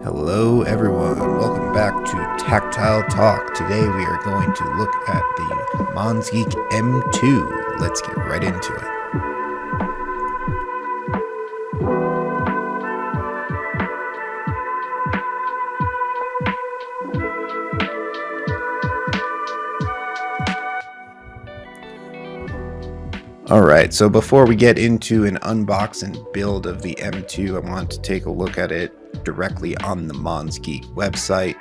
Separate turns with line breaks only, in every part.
Hello everyone, welcome back to Tactile Talk. Today we are going to look at the Monsgeek M2. Let's get right into it. Alright, so before we get into an unbox and build of the M2, I want to take a look at it directly on the Monsgeek website.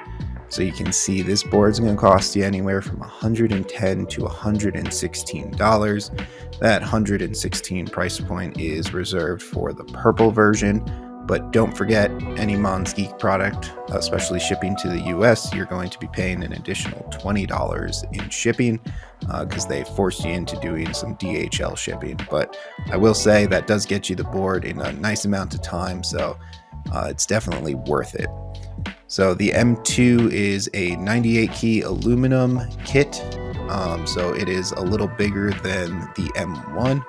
So you can see this board is going to cost you anywhere from $110 to $116. That $116 price point is reserved for the purple version. But don't forget, any Monsgeek product, especially shipping to the US, you're going to be paying an additional $20 in shipping because they forced you into doing some DHL shipping. But I will say that does get you the board in a nice amount of time, so it's definitely worth it. So the M2 is a 98 key aluminum kit, so it is a little bigger than the M1.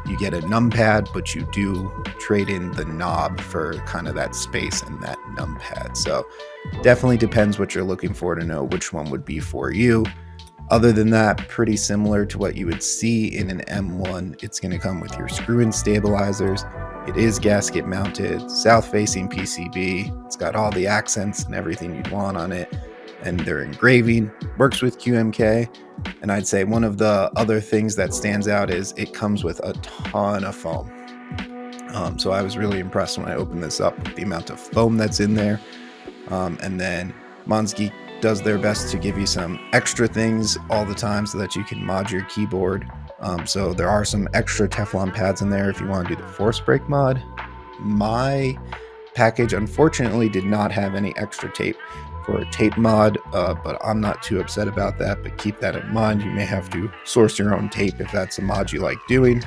You get a numpad, but you do trade in the knob for kind of that space and that numpad. So definitely depends what you're looking for to know which one would be for you. Other than that, pretty similar to what you would see in an M1. It's going to come with your screw-in stabilizers. It is gasket mounted, south-facing PCB. It's got all the accents and everything you'd want on it. And they're engraving, works with QMK. And I'd say one of the other things that stands out is it comes with a ton of foam. So I was really impressed when I opened this up with the amount of foam that's in there. And then Monsgeek does their best to give you some extra things all the time so that you can mod your keyboard. So there are some extra Teflon pads in there if you want to do the force break mod. My package unfortunately did not have any extra tape for a tape mod, but I'm not too upset about that, but keep that in mind. You may have to source your own tape if that's a mod you like doing.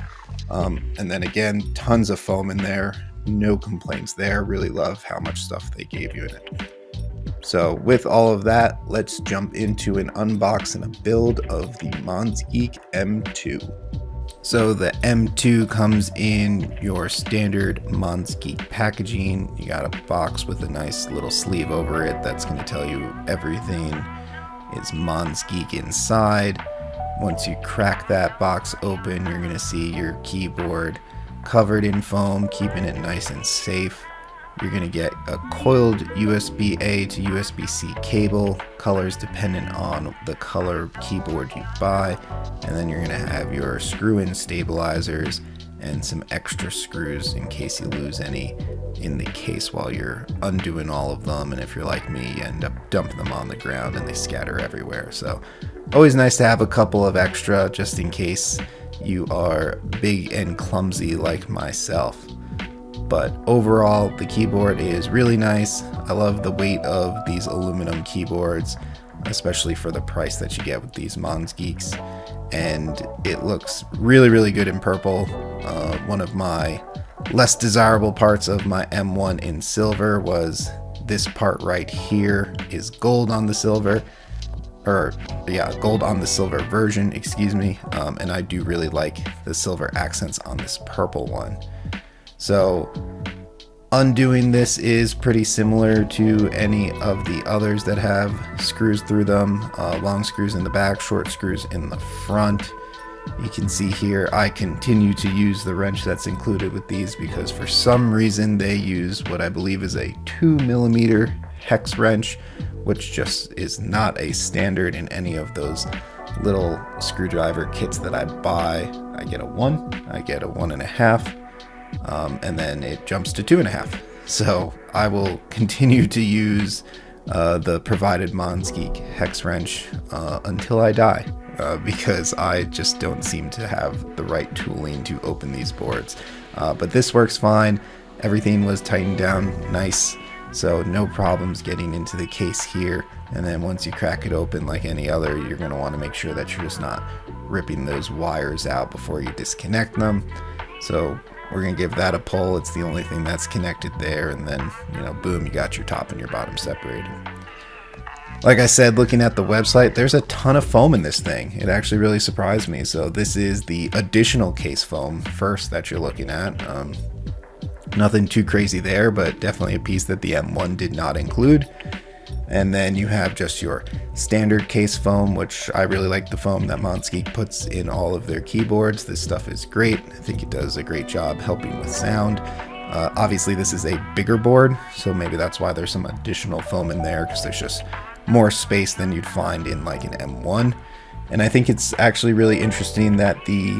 And then again, tons of foam in there, no complaints there. Really love how much stuff they gave you in it. So with all of that, let's jump into an unbox and a build of the Monsgeek M2. So the M2 comes in your standard Monsgeek packaging. You got a box with a nice little sleeve over it that's going to tell you everything is Monsgeek inside. Once you crack that box open, you're going to see your keyboard covered in foam, keeping it nice and safe. You're going to get a coiled USB-A to USB-C cable, colors dependent on the color keyboard you buy, and then you're going to have your screw-in stabilizers and some extra screws in case you lose any in the case while you're undoing all of them. And if you're like me, you end up dumping them on the ground and they scatter everywhere. So always nice to have a couple of extra just in case you are big and clumsy like myself. But overall, the keyboard is really nice. I love the weight of these aluminum keyboards, especially for the price that you get with these Monsgeeks. And it looks really, really good in purple. One of my less desirable parts of my M1 in silver was this part right here is gold on the silver. Gold on the silver version, excuse me. And I do really like the silver accents on this purple one. So undoing this is pretty similar to any of the others that have screws through them, long screws in the back, short screws in the front. You can see here I continue to use the wrench that's included with these because for some reason they use what I believe is a 2mm hex wrench, which just is not a standard in any of those little screwdriver kits that I buy. I get a 1, I get a 1.5. And then it jumps to 2.5. So I will continue to use the provided Monsgeek hex wrench until I die because I just don't seem to have the right tooling to open these boards. But this works fine. Everything was tightened down nice, so no problems getting into the case here. And then once you crack it open like any other, you're going to want to make sure that you're just not ripping those wires out before you disconnect them. So we're going to give that a pull. It's the only thing that's connected there. And then, boom, you got your top and your bottom separated. Like I said, looking at the website, there's a ton of foam in this thing. It actually really surprised me. So this is the additional case foam first that you're looking at. Nothing too crazy there, but definitely a piece that the M1 did not include. And then you have just your standard case foam, which I really like the foam that Monsgeek puts in all of their keyboards. This stuff is great. I think it does a great job helping with sound. Obviously this is a bigger board, so maybe that's why there's some additional foam in there, because there's just more space than you'd find in like an M1. And I think it's actually really interesting that the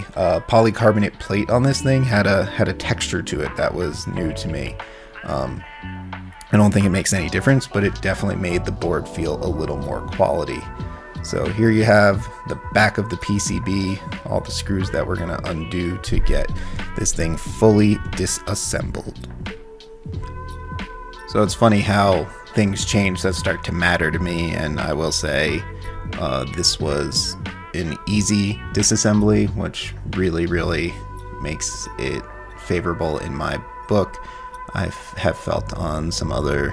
polycarbonate plate on this thing had a texture to it that was new to me. I don't think it makes any difference, but it definitely made the board feel a little more quality. So here you have the back of the PCB, all the screws that we're going to undo to get this thing fully disassembled. So it's funny how things change that start to matter to me, and I will say this was an easy disassembly, which really makes it favorable in my book. I have felt on some other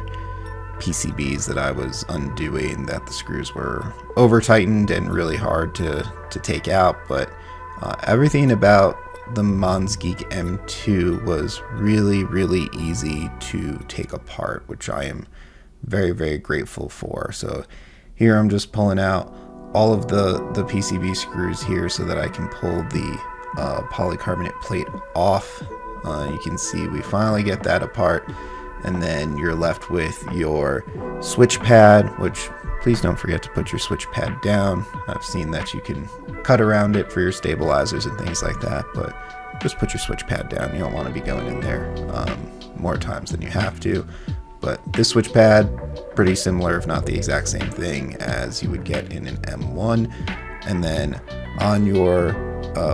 PCBs that I was undoing that the screws were over tightened and really hard to take out, but everything about the Monsgeek M2 was really easy to take apart, which I am very grateful for. So here I'm just pulling out all of the PCB screws here so that I can pull the polycarbonate plate off. You can see we finally get that apart, and then you're left with your switch pad, which please don't forget to put your switch pad down. I've seen that you can cut around it for your stabilizers and things like that, but just put your switch pad down. You don't want to be going in there more times than you have to. But this switch pad, pretty similar, if not the exact same thing as you would get in an M1. And then on your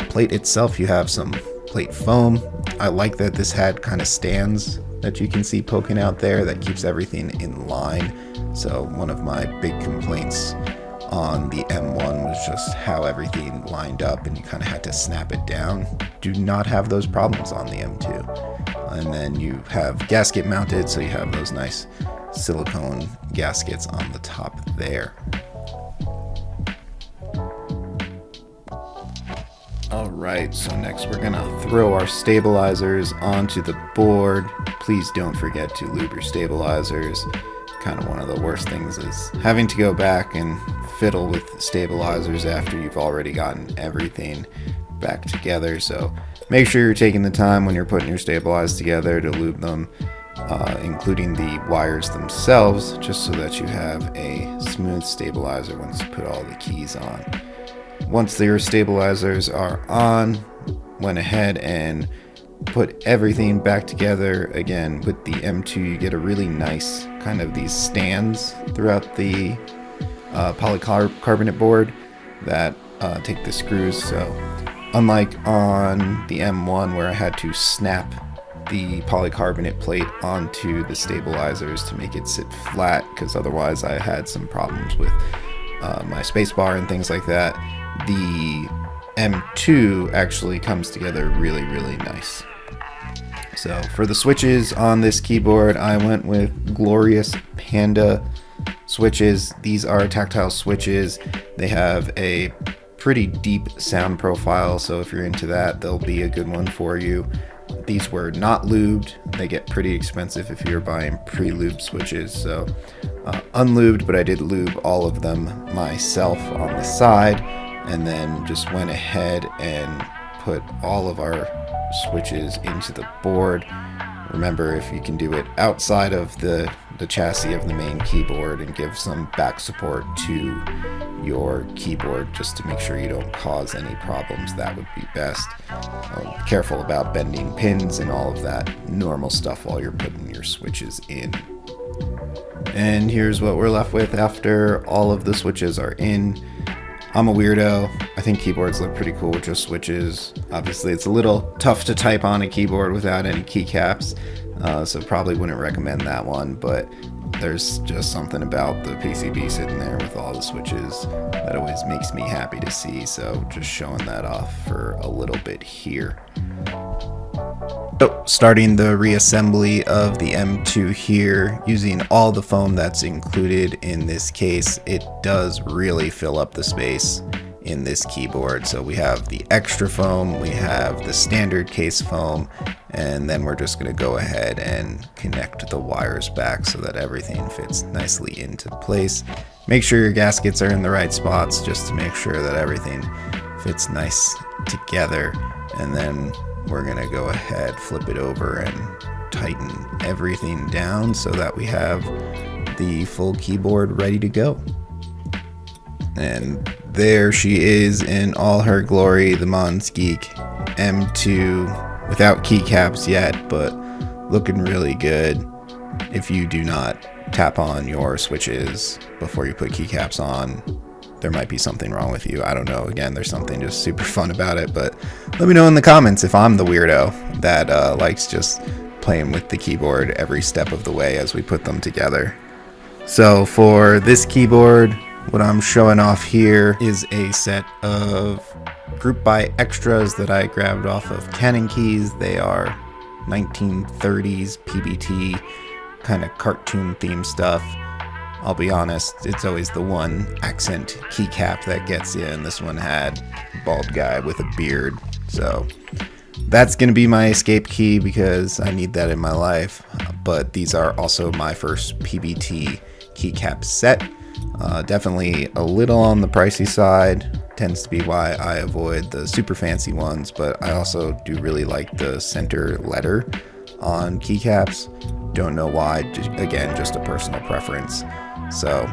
plate itself, you have some plate foam. I like that this had kind of stands that you can see poking out there that keeps everything in line. So one of my big complaints on the M1 was just how everything lined up and you kind of had to snap it down. Do not have those problems on the M2. And then you have gasket mounted, so you have those nice silicone gaskets on the top there. Alright, so next we're gonna throw our stabilizers onto the board. Please don't forget to lube your stabilizers. Kind of one of the worst things is having to go back and fiddle with stabilizers after you've already gotten everything back together. So make sure you're taking the time when you're putting your stabilizers together to lube them, including the wires themselves, just so that you have a smooth stabilizer once you put all the keys on. Once your stabilizers are on, went ahead and put everything back together. Again, with the M2 you get a really nice kind of these stands throughout the polycarbonate board that take the screws. So unlike on the M1 where I had to snap the polycarbonate plate onto the stabilizers to make it sit flat, because otherwise I had some problems with my spacebar and things like that, the M2 actually comes together really nice. So for the switches on this keyboard, I went with Glorious Panda switches. These are tactile switches. They have a pretty deep sound profile, so if you're into that, they'll be a good one for you. These were not lubed. They get pretty expensive if you're buying pre-lubed switches, so unlubed, but I did lube all of them myself on the side, and then just went ahead and put all of our switches into the board. Remember, if you can do it outside of the chassis of the main keyboard and give some back support to your keyboard just to make sure you don't cause any problems, that would be best. Be careful about bending pins and all of that normal stuff while you're putting your switches in. And here's what we're left with after all of the switches are in. I'm a weirdo. I think keyboards look pretty cool with just switches. Obviously, it's a little tough to type on a keyboard without any keycaps, so probably wouldn't recommend that one, but there's just something about the PCB sitting there with all the switches that always makes me happy to see, so just showing that off for a little bit here. So starting the reassembly of the M2 here, using all the foam that's included in this case, it does really fill up the space in this keyboard. So we have the extra foam, we have the standard case foam, and then we're just going to go ahead and connect the wires back so that everything fits nicely into place. Make sure your gaskets are in the right spots just to make sure that everything fits nice together. And then we're going to go ahead, flip it over, and tighten everything down so that we have the full keyboard ready to go. And there she is in all her glory, the Monsgeek M2, without keycaps yet, but looking really good. If you do not tap on your switches before you put keycaps on, there might be something wrong with you. I don't know. Again, there's something just super fun about it, but let me know in the comments if I'm the weirdo that likes just playing with the keyboard every step of the way as we put them together. So for this keyboard, what I'm showing off here is a set of group by extras that I grabbed off of Canon keys. They are 1930s PBT kind of cartoon theme stuff. I'll be honest, it's always the one accent keycap that gets you, and this one had a bald guy with a beard. So that's going to be my escape key because I need that in my life. But these are also my first PBT keycap set. Definitely a little on the pricey side, tends to be why I avoid the super fancy ones, but I also do really like the center letter on keycaps. Don't know why, again, just a personal preference. So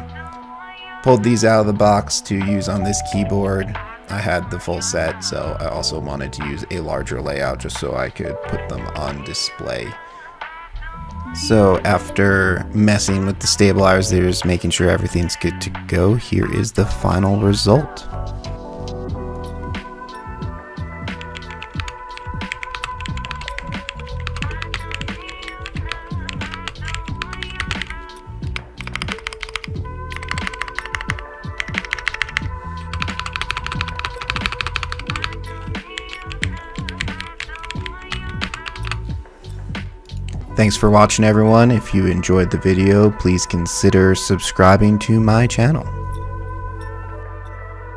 pulled these out of the box to use on this keyboard. I had the full set, so I also wanted to use a larger layout just so I could put them on display. So after messing with the stabilizers, making sure everything's good to go, here is the final result. Thanks for watching, everyone. If you enjoyed the video, please consider subscribing to my channel.